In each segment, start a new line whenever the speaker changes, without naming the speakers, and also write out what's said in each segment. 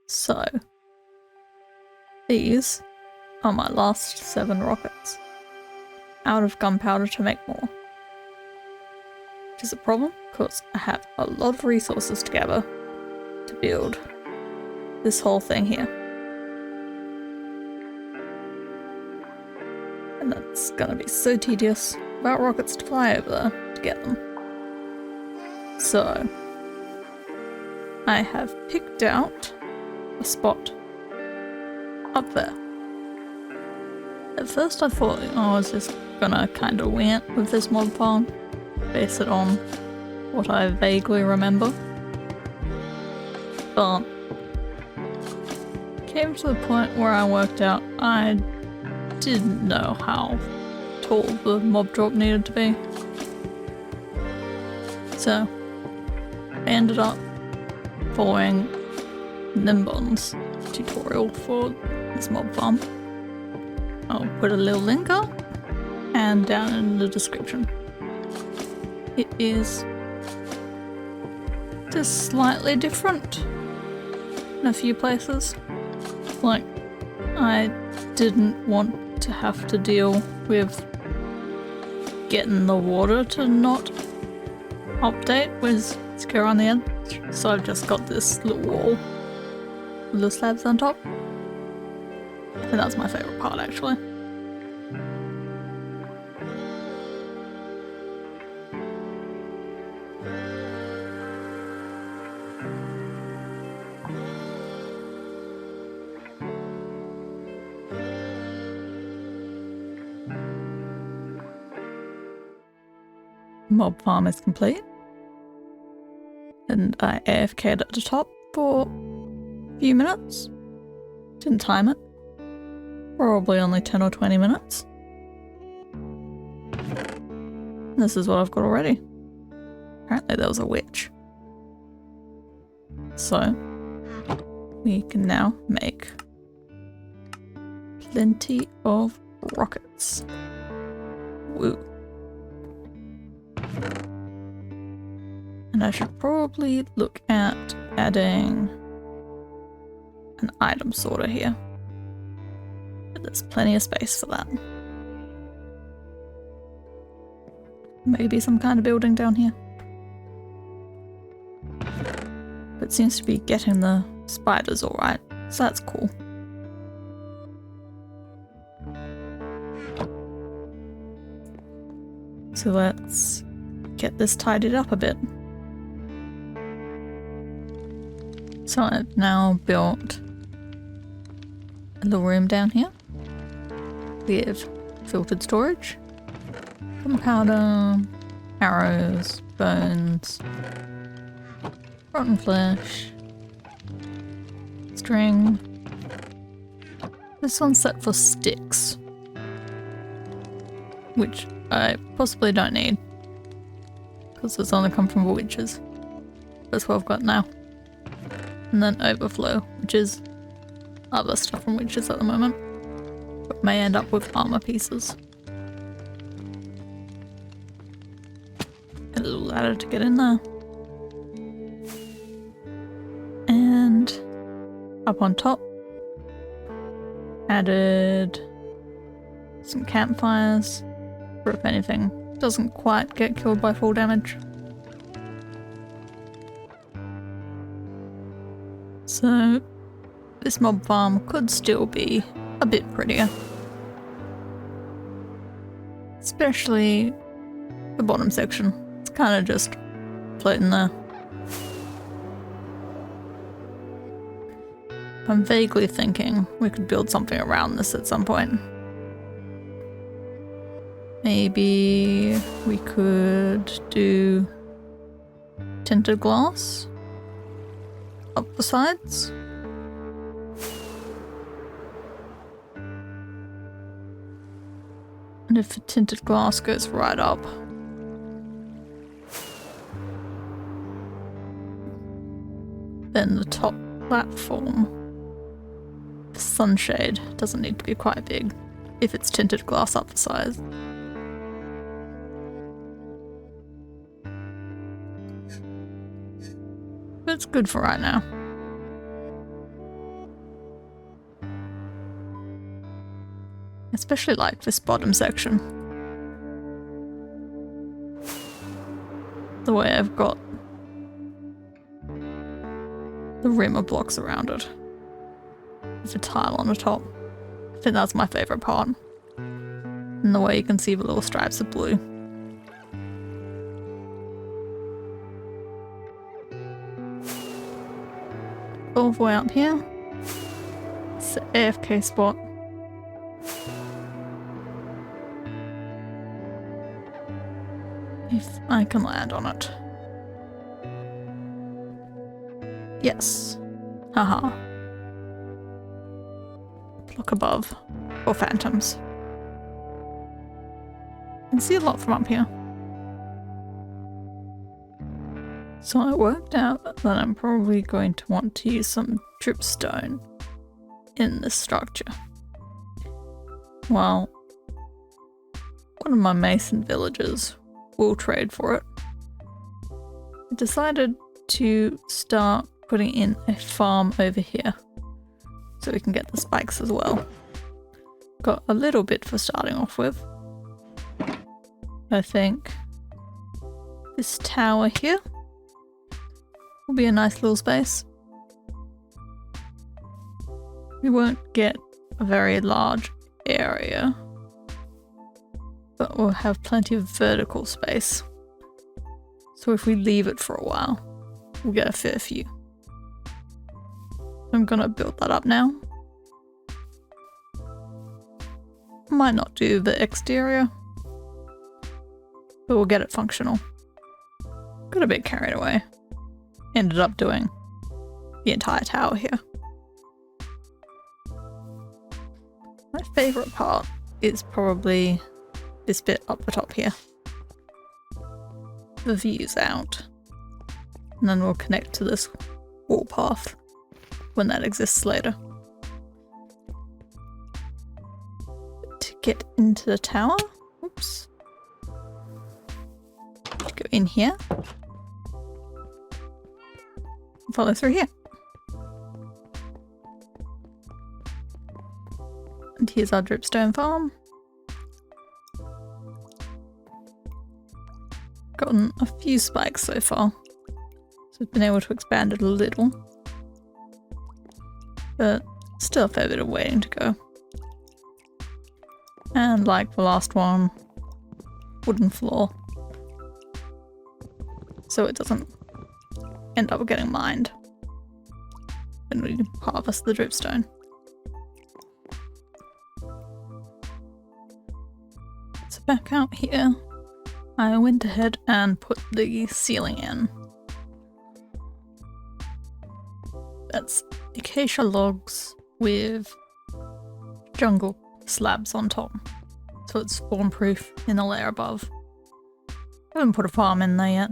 So, these are my last 7 rockets. Out of gunpowder to make more. Which is a problem, because I have a lot of resources to gather to build this whole thing here. And that's gonna be so tedious without rockets to fly over there to get them. So, I have picked out a spot up there. At first I thought I was just gonna kind of wing it with this mob farm, base it on what I vaguely remember, but came to the point where I worked out I didn't know how tall the mob drop needed to be. So I ended up following Nimbon's tutorial for this mob farm. I'll put a little link up and down in the description. It is just slightly different in a few places. Like, I didn't want to have to deal with getting the water to not update with secure on the end, so I've just got this little wall with the slabs on top. I think that's my favourite part, actually. Mob farm is complete. And I AFK'd at the top for a few minutes. Didn't time it. Probably only 10 or 20 minutes. This is what I've got already. Apparently there was a witch. So, we can now make plenty of rockets. Woo. And I should probably look at adding an item sorter here. But there's plenty of space for that. Maybe some kind of building down here. But it seems to be getting the spiders alright, so that's cool. So let's get this tidied up a bit. So I've now built a little room down here with filtered storage, gunpowder, arrows, bones, rotten flesh, string. This one's set for sticks, which I possibly don't need because it's only come from witches. That's what I've got now. And then overflow, which is other stuff from witches at the moment, but may end up with armor pieces. A little ladder to get in there. And up on top, added some campfires for if anything doesn't quite get killed by full damage. So this mob farm could still be a bit prettier. Especially the bottom section. It's kind of just floating there. I'm vaguely thinking we could build something around this at some point. Maybe we could do tinted glass up the sides. And if the tinted glass goes right up, then the top platform, the sunshade, doesn't need to be quite big if it's tinted glass up the sides. But it's good for right now. Especially like this bottom section. The way I've got the rim of blocks around it. With a tile on the top. I think that's my favourite part. And the way you can see the little stripes of blue. All the way up here. It's the AFK spot. If I can land on it. Yes. Haha. Look above. Or phantoms. You can see a lot from up here. So I worked out that I'm probably going to want to use some dripstone in this structure. Well, one of my mason villagers will trade for it. I decided to start putting in a farm over here so we can get the spikes as well. Got a little bit for starting off with. I think this tower here will be a nice little space. We won't get a very large area, but we'll have plenty of vertical space. So if we leave it for a while, we'll get a fair few. I'm gonna build that up now. Might not do the exterior, but we'll get it functional. Got a bit carried away. Ended up doing the entire tower here. My favourite part is probably this bit up the top here. The views out. And then we'll connect to this wall path when that exists later. To get into the tower, oops. Go in here. Follow through here. And here's our dripstone farm. Gotten a few spikes so far, so I've been able to expand it a little, but still a fair bit of waiting to go. And like the last one, wooden floor, so it doesn't end up getting mined when we harvest the dripstone. So back out here, I went ahead and put the ceiling in. That's acacia logs with jungle slabs on top, so it's spawn proof in the layer above. I haven't put a farm in there yet,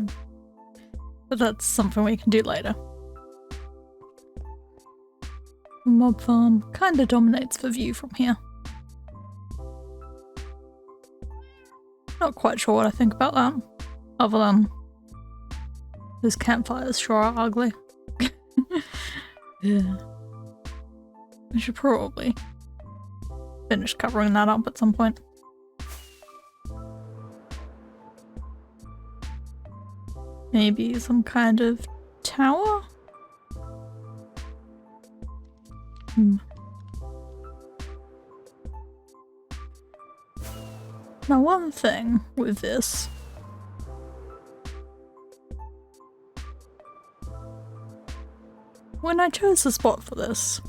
but that's something we can do later. The mob farm kinda dominates the view from here. Not quite sure what I think about that, other than those campfires sure are ugly. Yeah. I should probably finish covering that up at some point. Maybe some kind of tower? Now one thing with this when I chose the spot for this,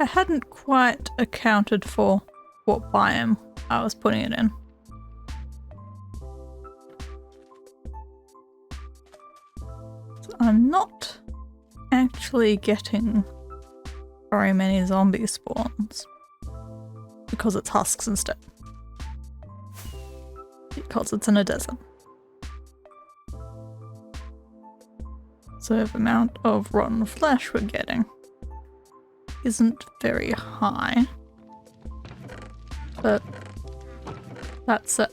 I hadn't quite accounted for what biome I was putting it in. So I'm not actually getting very many zombie spawns because it's husks instead. Because it's in a desert. So the amount of rotten flesh we're getting isn't very high. But that said,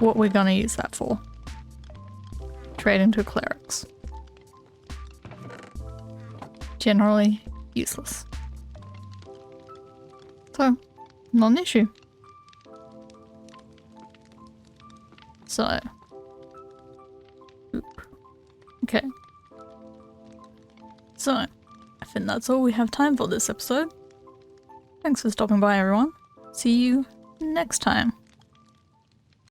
what we're gonna use that for? Trade into clerics. Generally useless. So, not an issue. So. Oop. Okay. So, I think that's all we have time for this episode. Thanks for stopping by, everyone. See you next time.